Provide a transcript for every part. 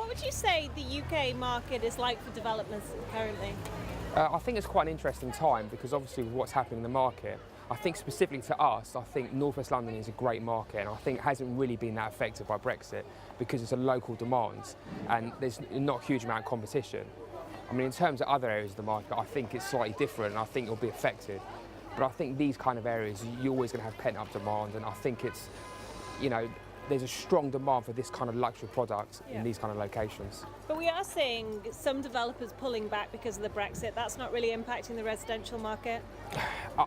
would you say the UK market is like for developments currently? I think it's quite an interesting time because obviously with what's happening in the market, I think specifically to us, I think North West London is a great market, and I think it hasn't really been that affected by Brexit because it's a local demand and there's not a huge amount of competition. I mean, in terms of other areas of the market, I think it's slightly different and I think it'll be affected. But I think these kind of areas, you're always going to have pent-up demand, and I think it's, you know, there's a strong demand for this kind of luxury product in these kind of locations. But we are seeing some developers pulling back because of the Brexit. That's not really impacting the residential market?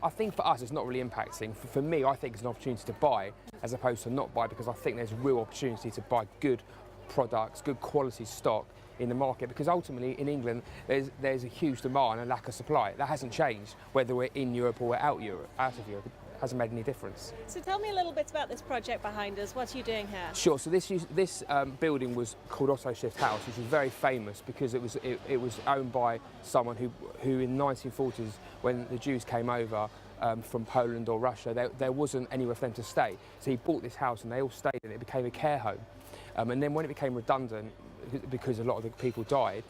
I think for us it's not really impacting. For me, I think it's an opportunity to buy as opposed to not buy, because I think there's real opportunity to buy good products, good quality stock in the market, because ultimately in England there's a huge demand and lack of supply. That hasn't changed whether we're in Europe or we're out of Europe. It hasn't made any difference. So tell me a little bit about this project behind us. What are you doing here? Sure. So this building was called Otto Shift House, which was very famous because it was owned by someone who in the 1940s, when the Jews came over from Poland or Russia, there wasn't anywhere for them to stay. So he bought this house and they all stayed in it. It became a care home. And then when it became redundant, because a lot of the people died,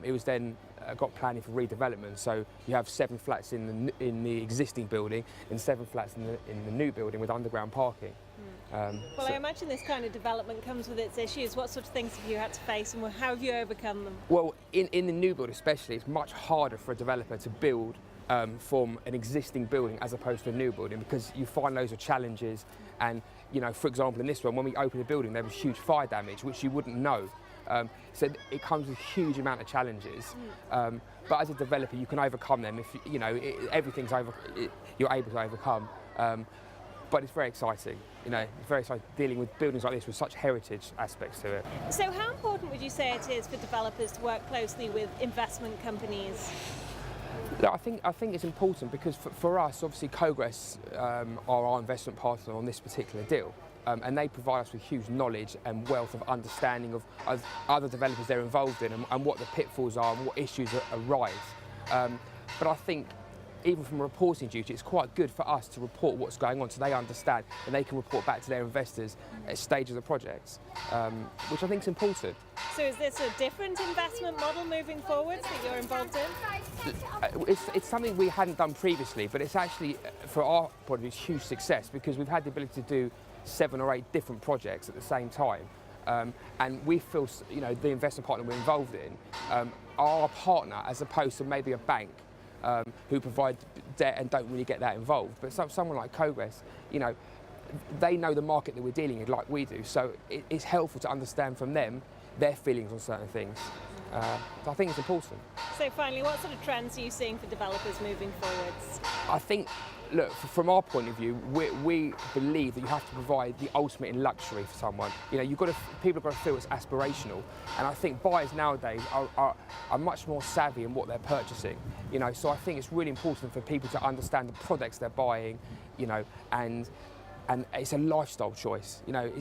it was then got planning for redevelopment. So you have 7 flats in the existing building and 7 flats in the new building with underground parking. Well, I imagine this kind of development comes with its issues. What sort of things have you had to face and how have you overcome them? Well, in the new build especially, it's much harder for a developer to build from an existing building as opposed to a new building, because you find loads of challenges. And, you know, for example, in this one, when we opened the building, there was huge fire damage, which you wouldn't know. So it comes with a huge amount of challenges. But as a developer, you can overcome them if, you know, you're able to overcome. But it's very exciting, you know, it's very exciting dealing with buildings like this with such heritage aspects to it. So how important would you say it is for developers to work closely with investment companies? I think it's important because for us, obviously, Cogress are our investment partner on this particular deal. And they provide us with huge knowledge and wealth of understanding of other developers they're involved in and what the pitfalls are and what issues arise. But I think even from a reporting duty, it's quite good for us to report what's going on so they understand and they can report back to their investors at stages of projects, which I think is important. So is this a different investment model moving forward that you're involved in? It's something we hadn't done previously, but it's actually, for our point of view, it's huge success because we've had the ability to do 7 or 8 different projects at the same time. And we feel, you know, the investment partner we're involved in are our partner as opposed to maybe a bank who provide debt and don't really get that involved. But someone like Cogress, you know, they know the market that we're dealing in like we do. So it's helpful to understand from them their feelings on certain things. So I think it's important. So finally, what sort of trends are you seeing for developers moving forwards? I think, look, from our point of view, we believe that you have to provide the ultimate in luxury for someone. You know, people have got to feel it's aspirational, and I think buyers nowadays are much more savvy in what they're purchasing. You know, so I think it's really important for people to understand the products they're buying. You know, and it's a lifestyle choice. You know,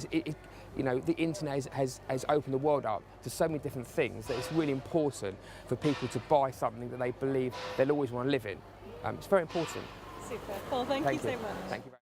you know, the internet has opened the world up to so many different things that it's really important for people to buy something that they believe they'll always want to live in. It's very important. Super. Well, thank you so much. Thank you.